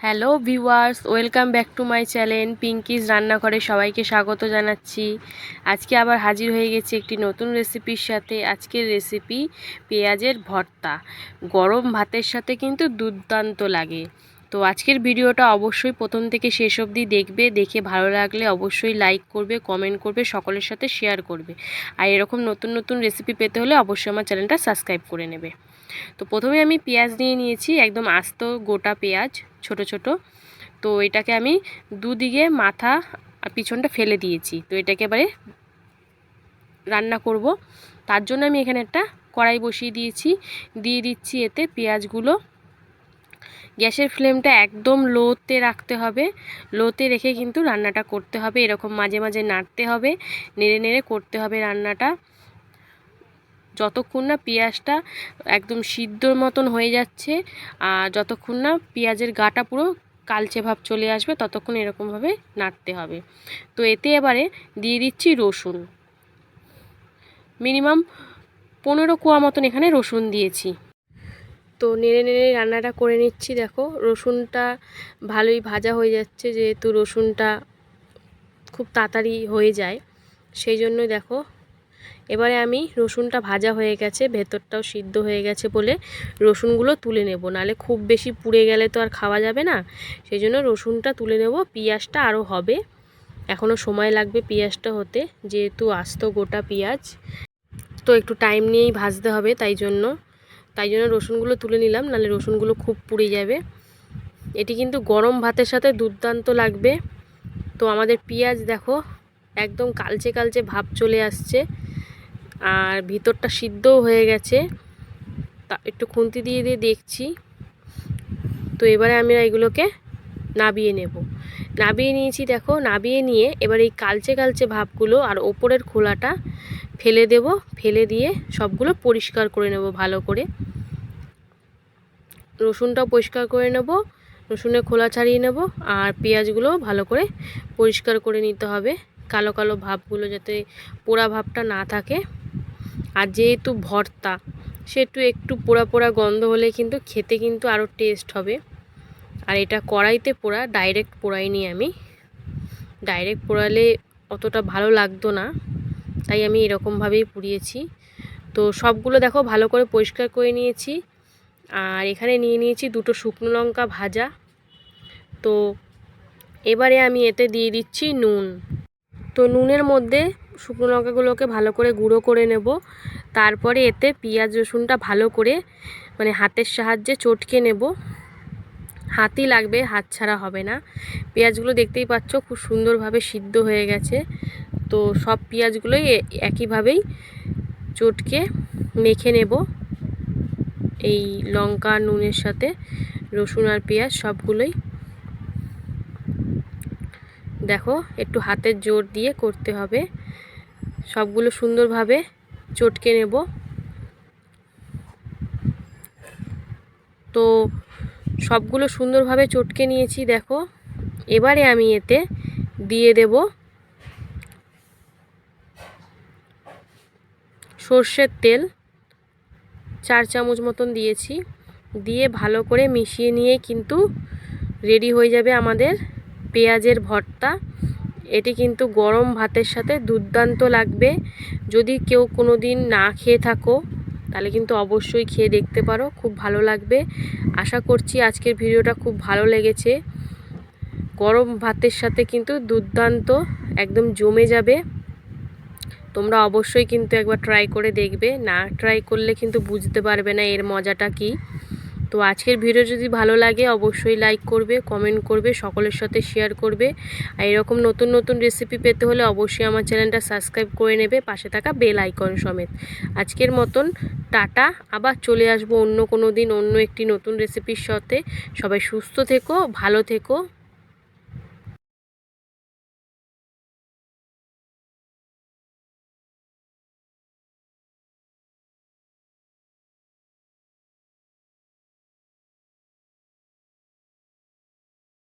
Hello viewers, welcome back to my channel Pinky's রান্নাঘরে সবাইকে স্বাগত জানাচ্ছি। আজকে আবার হাজির হয়ে গেছি একটি নতুন রেসিপির সাথে। আজকের রেসিপি পেঁয়াজের ভর্তা। গরম ভাতের সাথে কিন্তু দুর্দান্ত লাগে। তো আজকের ভিডিওটা অবশ্যই প্রথম থেকে শেষ অবধি দেখবে, দেখে ভালো লাগলে অবশ্যই লাইক করবে, কমেন্ট করবে, সকলের সাথে শেয়ার করবে। আর এরকম নতুন নতুন রেসিপি পেতে হলে অবশ্যই আমার চ্যানেলটা সাবস্ক্রাইব করে নেবে। তো প্রথমে আমি পেঁয়াজ নিয়ে নিয়েছি, একদম আস্ত গোটা পেঁয়াজ, ছোট ছোট। তো এটাকে আমি দুদিকে মাথা আর পিছনটা ফেলে দিয়েছি। তো এটাকে এবারে রান্না করব। তার জন্য আমি এখানে একটা কড়াই বসিয়ে দিয়েছি, দিয়ে দিচ্ছি এতে পেঁয়াজগুলো। গ্যাসের ফ্লেমটা একদম লোতে রাখতে হবে, লোতে রেখে কিন্তু রান্নাটা করতে হবে। এরকম মাঝে মাঝে নাড়তে হবে, নেড়ে নেড়ে করতে হবে রান্নাটা, যতক্ষণ না পেঁয়াজটা একদম সিদ্ধর মতন হয়ে যাচ্ছে আর যতক্ষণ না পেঁয়াজের গাটা পুরো কালচে ভাব চলে আসবে ততক্ষণ এরকমভাবে নাড়তে হবে। তো এতে এবারে দিয়ে দিচ্ছি রসুন, মিনিমাম 15 কোয়া মতন এখানে রসুন দিয়েছি। তো নেড়ে নেড়ে রান্নাটা করে নিচ্ছি। দেখো রসুনটা ভালোই ভাজা হয়ে যাচ্ছে, যেহেতু রসুনটা খুব তাড়াতাড়ি হয়ে যায় সেই জন্যই। দেখো এবারে আমি রসুনটা ভাজা হয়ে গেছে, ভেতরটাও সিদ্ধ হয়ে গেছে বলে রসুনগুলো তুলে নেব, নাহলে খুব বেশি পুড়ে গেলে তো আর খাওয়া যাবে না। সেই জন্য রসুনটা তুলে নেব। পেঁয়াজটা আরও হবে, এখনও সময় লাগবে পেঁয়াজটা হতে, যেহেতু আস্ত গোটা পেঁয়াজ, তো একটু টাইম নিয়েই ভাজতে হবে। তাই জন্য রসুনগুলো তুলে নিলাম, নাহলে রসুনগুলো খুব পুড়ে যাবে। এটি কিন্তু গরম ভাতের সাথে দুর্দান্ত লাগবে। তো আমাদের পেঁয়াজ দেখো একদম কালচে কালচে ভাব চলে আসছে আর ভিতরটা সিদ্ধও হয়ে গেছে। তা একটু খুন্তি দিয়ে দিয়ে দেখছি। তো এবারে আমি এগুলোকে নাবিয়ে নেব। নাবিয়ে নিয়েছি, দেখো নাবিয়ে নিয়ে এবার এই কালচে কালচে ভাবগুলো আর ওপরের খোলাটা ফেলে দেব। ফেলে দিয়ে সবগুলো পরিষ্কার করে নেব ভালো করে। রসুনটাও পরিষ্কার করে নেব, রসুনের খোলা ছাড়িয়ে নেব, আর পেঁয়াজগুলো ভালো করে পরিষ্কার করে নিতে হবে, কালো কালো ভাবগুলো যাতে পোড়া ভাবটা না থাকে। আর যেহেতু ভর্তা, সেটু একটু পোড়া পোড়া গন্ধ হলে কিন্তু খেতে কিন্তু আরও টেস্ট হবে। আর এটা কড়াইতে পোড়া, ডাইরেক্ট পোড়াইনি আমি, ডাইরেক্ট পোড়ালে অতটা ভালো লাগতো না, তাই আমি এরকমভাবেই পুড়িয়েছি। তো সবগুলো দেখো ভালো করে পরিষ্কার করে নিয়েছি। আর এখানে নিয়ে নিয়েছি 2টো শুকনো লঙ্কা ভাজা। তো এবারে আমি এতে দিয়ে দিচ্ছি নুন। তো নুনের মধ্যে শুকনো লঙ্কাগুলোকে ভালো করে গুঁড়ো করে নেব। তারপরে এতে পেঁয়াজ রসুনটা ভালো করে মানে হাতের সাহায্যে চটকে নেব। হাতই লাগবে, হাত ছাড়া হবে না। পেঁয়াজগুলো দেখতেই পাচ্ছ খুব সুন্দরভাবে সিদ্ধ হয়ে গেছে। তো সব পেঁয়াজগুলোই একইভাবেই চটকে মেখে নেব, এই লঙ্কা নুনের সাথে রসুন আর পেঁয়াজ সবগুলোই। দেখো একটু হাতের জোর দিয়ে করতে হবে, সবগুলো সুন্দরভাবে চটকে নেব। তো সবগুলো সুন্দরভাবে চটকে নিয়েছি। দেখো এবারে আমি এতে দিয়ে দেব সর্ষের তেল, 4 চামচ মতন দিয়েছি। দিয়ে ভালো করে মিশিয়ে নিয়ে কিন্তু রেডি হয়ে যাবে আমাদের পেঁয়াজের ভর্তা। এটি কিন্তু গরম ভাতের সাথে দুর্দান্ত লাগবে। যদি কেউ কোনো দিন না খেয়ে থাকো তাহলে কিন্তু অবশ্যই খেয়ে দেখতে পারো, খুব ভালো লাগবে। আশা করছি আজকের ভিডিওটা খুব ভালো লেগেছে। গরম ভাতের সাথে কিন্তু দুর্দান্ত একদম জমে যাবে। তোমরা অবশ্যই কিন্তু একবার ট্রাই করে দেখবে, না ট্রাই করলে কিন্তু বুঝতে পারবে না এর মজাটা কী। তো আজকের ভিডিও যদি ভালো লাগে অবশ্যই লাইক করবে, কমেন্ট করবে, সকলের সাথে শেয়ার করবে। আর এরকম নতুন নতুন রেসিপি পেতে হলে অবশ্যই আমার চ্যানেলটা সাবস্ক্রাইব করে নেবে, পাশে থাকা বেল আইকন সমেত। আজকের মতন টাটা, আবার চলে আসবো অন্য কোনো দিন অন্য একটি নতুন রেসিপির সাথে। সবাই সুস্থ থেকো, ভালো থেকো।